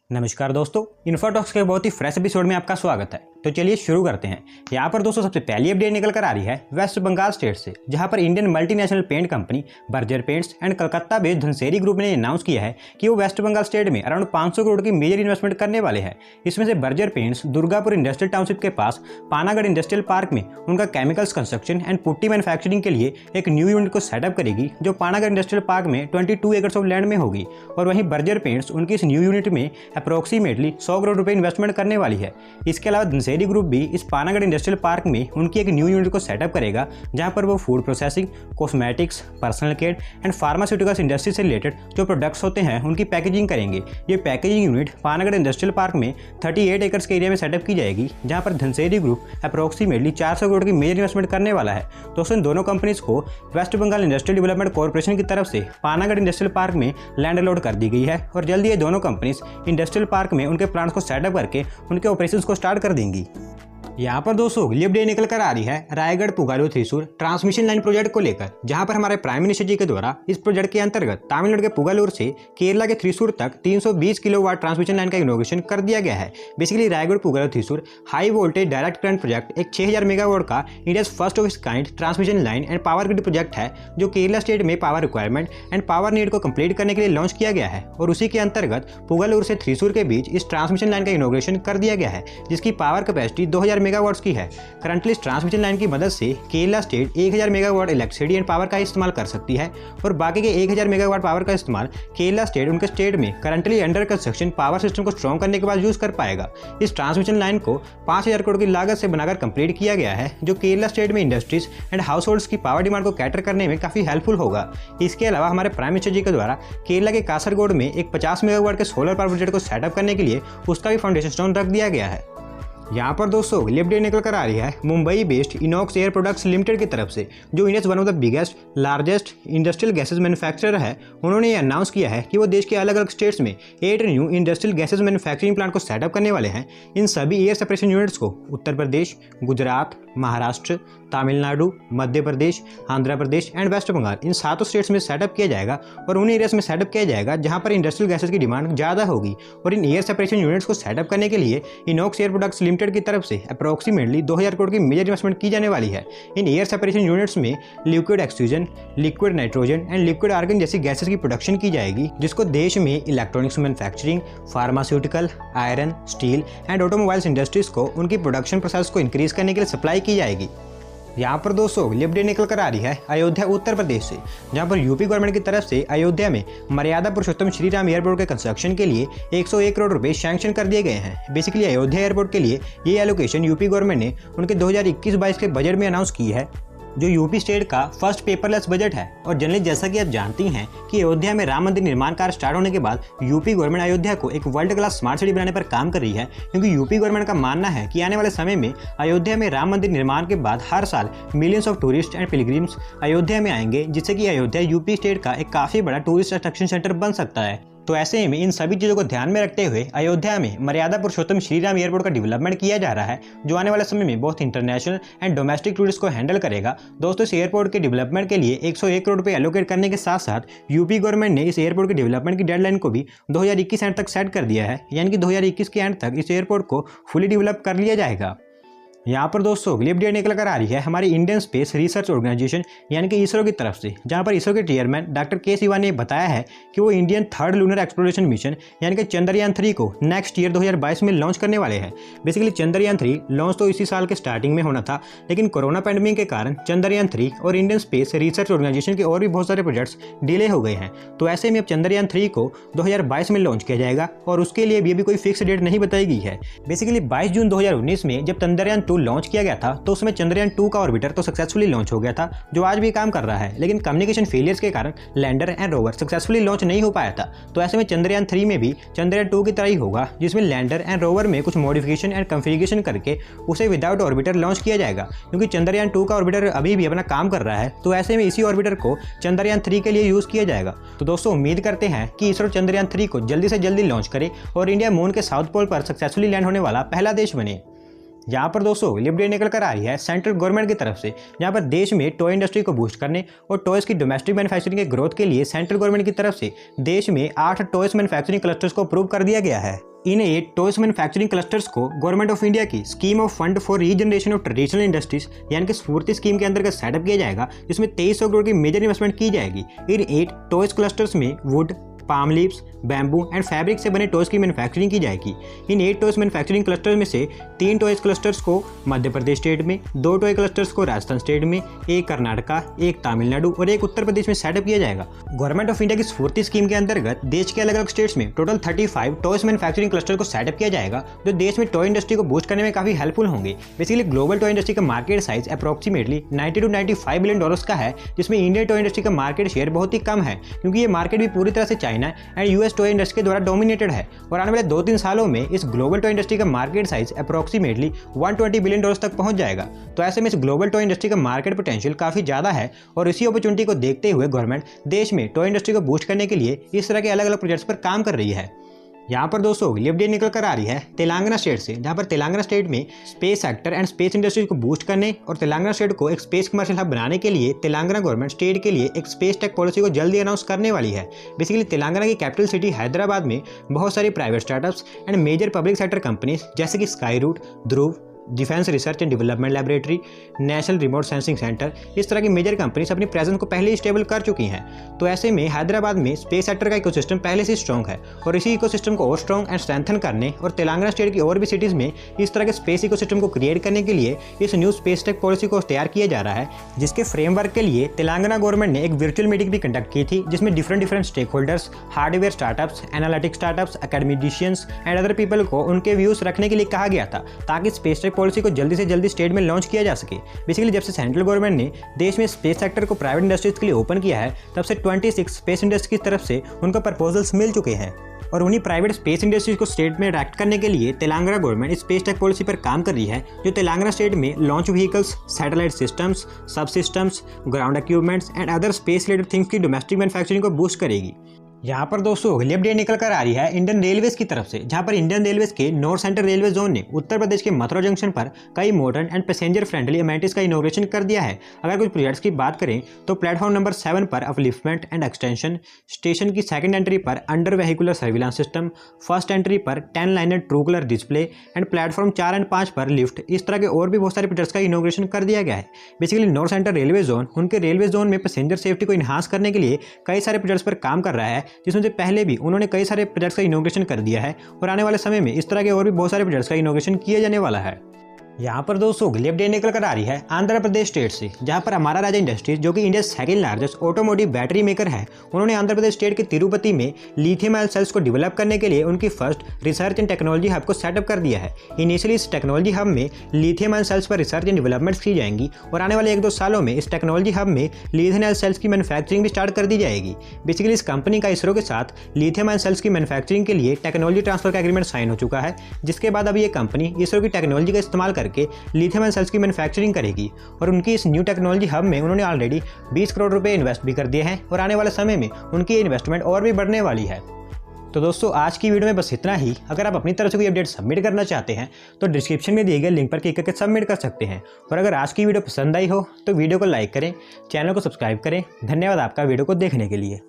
नमस्कार दोस्तों, इन्फोटॉक्स के बहुत ही फ्रेश एपिसोड में आपका स्वागत है। तो चलिए शुरू करते हैं। यहाँ पर दोस्तों सबसे पहली अपडेट निकल कर आ रही है वेस्ट बंगाल स्टेट से, जहाँ पर Indian multinational paint company Berger Paints and Calcutta based Dhunseri group ने अनाउंस किया है कि वो वेस्ट बंगाल स्टेट में अराउंड 500 करोड़ की मेजर इन्वेस्टमेंट करने वाले हैं। इसमें से Berger Paints Durgapur industrial township के पास पानागढ़ इंडस्ट्रियल पार्क में उनका chemicals construction and putty manufacturing के लिए एक न्यू यूनिट को सेटअप करेगी, जो पानागढ़ इंडस्ट्रियल पार्क में 22 एकड़ ऑफ लैंड में होगी। और वहीं बर्जर पेंट्स उनकी इस न्यू यूनिट में अप्रोक्सीमेटली 100 करोड़ रुपए इन्वेस्टमेंट करने वाली है। इसके अलावा धनसेरी ग्रुप भी इस पानागढ़ इंडस्ट्रियल पार्क में उनकी एक न्यू यूनिट को सेटअप करेगा, जहां पर वो food processing, cosmetics, personal care and pharmaceuticals industry से रिलेटेड जो प्रोडक्ट्स होते हैं उनकी पैकेजिंग करेंगे। ये packaging unit Panagarh industrial park में 38 एकड़ के एरिया में सेटअप की जाएगी, जहां पर धनसेरी ग्रुप अप्रोक्सीमेटली 400 करोड़ की मेजर इन्वेस्टमेंट करने वाला है। दोस्तों, इन दोनों कंपनीज को West Bengal industrial development corporation की तरफ से पानागढ़ इंडस्ट्रियल पार्क में लैंड अलॉट कर दी गई है और जल्दी ये दोनों कंपनीज इंडस्ट्रियल पार्क में उनके प्लांट्स को सेटअप करके उनके ऑपरेशंस को स्टार्ट कर देंगी। यहाँ पर दोस्तों अगली अपडेट निकल कर आ रही है Raigarh Pugalur Thrissur transmission line project को लेकर, जहां पर हमारे प्राइम मिनिस्टर जी के द्वारा इस प्रोजेक्ट के अंतर्गत तमिलनाडु के पुगालूर से केरला के थ्रिसूर तक 320 किलोवाट ट्रांसमिशन लाइन का इनॉग्रेशन कर दिया गया है। Basically Raigarh Pugalur Thrissur high voltage direct current project एक 6000 मेगावाट का India first of its kind transmission line and power grid project है, जो केरला स्टेट में power requirement and power need को कंप्लीट करने के लिए लॉन्च किया गया है। और उसी के अंतर्गत पुगालूर से थ्रिसूर के बीच इस ट्रांसमिशन लाइन का इनॉग्रेशन कर दिया गया है, जिसकी पावर कैपेसिटी 2000 मेगावाट्स की है। करंटली इस ट्रांसमिशन लाइन की मदद से Kerala state 1000 megawatt electricity and power का इस्तेमाल कर सकती है और बाकी के 1000 मेगावाट पावर का इस्तेमाल केरला स्टेट उनके स्टेट में currently under construction power system को स्ट्रॉन्ग करने के बाद यूज कर पाएगा। इस ट्रांसमिशन लाइन को 5000 करोड़ की लागत से बनाकर कंप्लीट किया गया है, जो केरला स्टेट में इंडस्ट्रीज एंड हाउस होल्ड्स की पावर डिमांड को कैटर करने में काफी हेल्पफुल होगा। इसके अलावा हमारे प्राइम मिनिस्टर जी के द्वारा केरला के कासरगोड में एक 50 मेगावाट के सोलर पावर प्रोजेक्ट को सेटअप करने के लिए उसका भी फाउंडेशन स्टोन रख दिया गया है। यहाँ पर दोस्तों अगली अपडेट निकल कर आ रही है Mumbai based Inox air products limited की तरफ से, जो India one of the biggest largest industrial gases manufacturer है। उन्होंने ये अनाउंस किया है कि वो देश के अलग अलग स्टेट्स में 8 new industrial gases manufacturing plant को सेटअप करने वाले हैं। इन सभी एयर सेपरेशन यूनिट्स को उत्तर प्रदेश, गुजरात, महाराष्ट्र, तमिलनाडु, मध्य प्रदेश, आंध्र प्रदेश एंड वेस्ट बंगाल, इन 7 स्टेट्स में सेटअप किया जाएगा और उन एरियाज में सेटअप किया जाएगा जहां पर इंडस्ट्रियल गैसेज की डिमांड ज़्यादा होगी। और इन एयर सेपरेशन यूनिट्स को सेटअप करने के लिए इनॉक्स एयर प्रोडक्ट्स लिमिटेड की तरफ से अप्रोक्सीमेटली 2000 करोड़ की मेजर इन्वेस्टमेंट की जाने वाली है। इन एयर सेपरेशन यूनिट्स में liquid oxygen, liquid nitrogen and liquid argon जैसी गैसेज की प्रोडक्शन की जाएगी, जिसको देश में electronics manufacturing, pharmaceutical, iron, steel and automobiles industries को उनकी प्रोडक्शन प्रोसेस को इंक्रीज करने के लिए सप्लाई की जाएगी। यहाँ पर दोस्तों अगली अपडेट निकल कर आ रही है अयोध्या उत्तर प्रदेश से, जहाँ पर यूपी गवर्नमेंट की तरफ से अयोध्या में मर्यादा पुरुषोत्तम श्री राम एयरपोर्ट के कंस्ट्रक्शन के लिए 101 करोड़ रुपए सैंक्शन कर दिए गए हैं। बेसिकली अयोध्या एयरपोर्ट के लिए ये एलोकेशन यूपी गवर्नमेंट ने उनके 2021-22 के बजट में अनाउंस की है, जो यूपी स्टेट का फर्स्ट पेपरलेस बजट है। और जनरली जैसा कि आप जानती हैं कि अयोध्या में राम मंदिर निर्माण कार्य स्टार्ट होने के बाद यूपी गवर्नमेंट अयोध्या को एक वर्ल्ड क्लास स्मार्ट सिटी बनाने पर काम कर रही है, क्योंकि यूपी गवर्नमेंट का मानना है कि आने वाले समय में अयोध्या में राम मंदिर निर्माण के बाद हर साल millions of tourist and pilgrims Ayodhya में आएंगे, जिससे कि अयोध्या यूपी स्टेट का एक काफ़ी बड़ा टूरिस्ट अट्रैक्शन सेंटर बन सकता है। तो ऐसे में इन सभी चीज़ों को ध्यान में रखते हुए अयोध्या में मर्यादा पुरुषोत्तम श्री राम एयरपोर्ट का डेवलपमेंट किया जा रहा है, जो आने वाले समय में बहुत इंटरनेशनल एंड डोमेस्टिक टूरिस्ट को हैंडल करेगा। दोस्तों, इस एयरपोर्ट के डेवलपमेंट के लिए 101 करोड़ रुपए एलोकेट करने के साथ साथ यूपी गवर्नमेंट ने इस एयरपोर्ट के डेवलपमेंट की डेडलाइन को भी 2021 एंड तक सेट कर दिया है, यानी कि 2021 के एंड तक इस एयरपोर्ट को फुली डेवलप कर लिया जाएगा। यहाँ पर दोस्तों अगली अपडेट निकल कर आ रही है हमारी इंडियन स्पेस रिसर्च ऑर्गेनाइजेशन यानी कि इसरो की तरफ से, जहाँ पर इसरो के चेयरमैन डॉक्टर के सिवान ने बताया है कि वो Indian third lunar exploration mission यानी कि चंद्रयान 3 को नेक्स्ट ईयर 2022 में लॉन्च करने वाले हैं। बेसिकली चंद्रयान 3 लॉन्च तो इसी साल के स्टार्टिंग में होना था, लेकिन कोरोना पैंडेमिक के कारण चंद्रयान 3 और इंडियन स्पेस रिसर्च ऑर्गेनाइजेशन के और भी बहुत सारे प्रोजेक्ट्स डिले हो गए हैं। तो ऐसे में अब चंद्रयान 3 को 2022 में लॉन्च किया जाएगा और उसके लिए भी अभी कोई फिक्स डेट नहीं बताई गई है। बेसिकली 22 जून 2019 में जब चंद्रयान 2 लॉन्च किया गया था, तो उसमें चंद्रयान 2 का ऑर्बिटर तो सक्सेसफुली लॉन्च हो गया था, जो आज भी काम कर रहा है, लेकिन कम्युनिकेशन फेलियर्स के कारण lander and rover successfully launch नहीं हो पाया था। तो ऐसे में चंद्रयान 3 में भी चंद्रयान 2 की तरह ही होगा, जिसमें लैंडर एंड रोवर में कुछ मॉडिफिकेशन एंड कॉन्फ़िगरेशन करके उसे विदाउट ऑर्बिटर लॉन्च किया जाएगा, क्योंकि चंद्रयान 2 का ऑर्बिटर अभी भी अपना काम कर रहा है। तो ऐसे में इसी ऑर्बिटर को चंद्रयान 3 के लिए यूज किया जाएगा। तो दोस्तों उम्मीद करते हैं कि इसरो चंद्रयान 3 को जल्दी से जल्दी लॉन्च करे और इंडिया मून के साउथ पोल पर सक्सेसफुली लैंड होने वाला पहला देश बने। यहाँ पर दोस्तों अगली अपडेट निकल कर आ रही है सेंट्रल गवर्नमेंट की तरफ से, जहाँ पर देश में टॉय इंडस्ट्री को बूस्ट करने और टॉयज की डोमेस्टिक मैन्युफैक्चरिंग के ग्रोथ के लिए सेंट्रल गवर्नमेंट की तरफ से देश में 8 टॉयज मैन्युफैक्चरिंग क्लस्टर्स को अप्रूव कर दिया गया है। इन 8 टॉयज मैन्युफैक्चरिंग क्लस्टर्स को गवर्नमेंट ऑफ इंडिया की scheme of fund for regeneration of traditional industries यानी कि स्फूर्ति स्कीम के अंतर्गत सेटअप किया जाएगा, जिसमें 2300 करोड़ की मेजर इन्वेस्टमेंट की जाएगी। इन 8 टॉयज क्लस्टर्स में would, palm leaves, bamboo and fabric से बने टॉयज की मैन्युफैक्चरिंग की जाएगी। इन 8 टॉयज मैन्युफैक्चरिंग क्लस्टर्स में से 3 टॉयज क्लस्टर्स को मध्य प्रदेश स्टेट में, 2 टॉय क्लस्टर्स को राजस्थान स्टेट में, 1 कर्नाटका, 1 तमिलनाडु और 1 उत्तर प्रदेश में सेटअप किया जाएगा। गवर्नमेंट ऑफ इंडिया की स्फूर्ति स्कीम के अंतर्गत देश के अलग अलग स्टेट्स में टोटल 35 टॉयज मैन्युफैक्चरिंग क्लस्टर को सेटअप किया जाएगा, जो देश में टॉय इंडस्ट्री को बूस्ट करने में काफी हेल्पफुल होंगे। बेसिकली ग्लोबल टॉय इंडस्ट्री का market size approximately 90 to 95 billion dollars का है, जिसमें इंडियन टॉय इंडस्ट्री का मार्केट शेयर बहुत ही कम है, क्योंकि ये मार्केट भी पूरी तरह से China and US toy industry के द्वारा डोमिनेटेड है। और आने वाले 2-3 सालों में इस ग्लोबल टॉय इंडस्ट्री का market size approximately 120 billion dollars तक पहुंच जाएगा। तो ऐसे में इस ग्लोबल टॉय इंडस्ट्री का मार्केट पोटेंशियल काफी ज्यादा है और इसी अपॉर्चुनिटी को देखते हुए गवर्नमेंट देश में टॉय इंडस्ट्री को बूस्ट करने के लिए इस तरह के अलग अलग प्रोजेक्ट्स पर काम कर रही है। यहाँ पर दोस्तों अगली अपडेट निकल कर आ रही है तेलंगाना स्टेट से, जहाँ पर तेलंगाना स्टेट में space sector and space industries को बूस्ट करने और तेलंगाना स्टेट को एक स्पेस कमर्शियल हब बनाने के लिए तेलंगाना गवर्नमेंट स्टेट के लिए एक स्पेस टेक पॉलिसी को जल्दी अनाउंस करने वाली है। बेसिकली तेलंगाना की कैपिटल सिटी हैदराबाद में बहुत सारी private startups and major public sector companies जैसे कि Skyroot, Dhruva, defence research and development laboratory, national remote sensing centre, इस तरह की मेजर कंपनीज अपनी प्रेजेंस को पहले ही स्टेबल कर चुकी हैं। तो ऐसे में हैदराबाद में स्पेस सेक्टर का इकोसिस्टम पहले से स्ट्रॉन्ग है और इसी इकोसिस्टम को और स्ट्रॉन्ग एंड स्ट्रेंथन करने और तेलंगाना स्टेट की और भी सिटीज़ में इस तरह के स्पेस इकोसिस्टम को क्रिएट करने के लिए इस न्यू स्पेस टेक पॉलिसी को तैयार किया जा रहा है, जिसके फ्रेमवर्क के लिए तेलंगाना गवर्नमेंट ने एक वर्चुअल मीटिंग भी कंडक्ट की थी, जिसमें different stakeholders, hardware startups, analytic startups, academicians and other people को उनके व्यूज रखने के लिए कहा गया था, ताकि स्पेस टेक पॉलिसी को जल्दी से जल्दी स्टेट में लॉन्च किया जा सके। बेसिकली जब से सेंट्रल गवर्नमेंट ने देश में स्पेस सेक्टर को प्राइवेट इंडस्ट्रीज के लिए ओपन किया है, तब से 26 स्पेस इंडस्ट्री की तरफ से उनको प्रपोजल्स मिल चुके हैं और उन्हीं प्राइवेट स्पेस इंडस्ट्रीज को स्टेट में अट्रैक्ट करने के लिए Telangana government space tech policy पर काम कर रही है, जो तेलंगाना स्टेट में लॉन्च व्हीकल्स, सैटेलाइट सिस्टम्स, सब systems, ground equipments and other space related things की डोमेस्टिक मैन्युफैक्चरिंग को बूस्ट करेगी। यहाँ पर दोस्तों अगली अपडेट निकल कर आ रही है इंडियन रेलवेज की तरफ से, जहाँ पर इंडियन रेलवेज के नॉर्थ सेंट्रल रेलवे जोन ने उत्तर प्रदेश के मथुरा जंक्शन पर कई modern and passenger friendly amenities का इनॉग्रेशन कर दिया है। अगर कुछ प्रोजेक्ट्स की बात करें तो प्लेटफॉर्म नंबर 7 पर अपलिफ्टमेंट एंड एक्सटेंशन, स्टेशन की सेकंड एंट्री पर under vehicular surveillance system, first entry पर 10 liner true colour display and platform 4 और 5 पर लिफ्ट, इस तरह के और भी बहुत सारे प्रोजेक्ट्स का इनॉग्रेशन कर दिया गया है। Basically north central railway zone उनके रेलवे जोन में पैसेंजर सेफ्टी को इन्हांस करने के लिए कई सारे प्रोजेक्ट्स पर काम कर रहा है, जिसमें से पहले उन्होंने कई सारे प्रोजेक्ट्स का इनॉग्रेशन कर दिया है और आने वाले समय में इस तरह के और भी बहुत सारे प्रोजेक्ट्स का इनॉग्रेशन किया जाने वाला है। यहाँ पर दोस्तों अगली अपडेट निकल कर आ रही है आंध्र प्रदेश स्टेट से, जहाँ पर अमारा राजा इंडस्ट्रीज, जो कि India second largest automotive battery maker है, उन्होंने आंध्र प्रदेश स्टेट के तिरुपति में लिथियम आयन सेल्स को डेवलप करने के लिए उनकी first research and technology hub को सेटअप कर दिया है। इनिशियली इस टेक्नोलॉजी हब में लिथियम आयन सेल्स पर रिसर्च एंड डेवलपमेंट्स की जाएंगी और आने वाले 1-2 सालों में इस टेक्नोलॉजी हब में लिथियम आयन सेल्स की मैन्युफैक्चरिंग भी स्टार्ट कर दी जाएगी। बेसिकली इस कंपनी का इसरो के साथ लिथियम आयन सेल्स की मैन्युफैक्चरिंग के लिए टेक्नोलॉजी ट्रांसफर का एग्रीमेंट साइन हो चुका है, जिसके बाद अब ये कंपनी इसरो की टेक्नोलॉजी का इस्तेमाल करके लिथियम सेल्स की मैन्युफैक्चरिंग करेगी और उनकी इस न्यू टेक्नोलॉजी हब में उन्होंने ऑलरेडी 20 करोड़ रुपए इन्वेस्ट भी कर दिए हैं और आने वाले समय में उनकी इन्वेस्टमेंट और भी बढ़ने वाली है। तो दोस्तों आज की वीडियो में बस इतना ही। अगर आप अपनी तरफ से कोई अपडेट सबमिट करना चाहते हैं तो डिस्क्रिप्शन में दिए गए लिंक पर क्लिक करके सबमिट कर सकते हैं। और अगर आज की वीडियो पसंद आई हो तो वीडियो को लाइक करें, चैनल को सब्सक्राइब करें। धन्यवाद आपका वीडियो को देखने के लिए।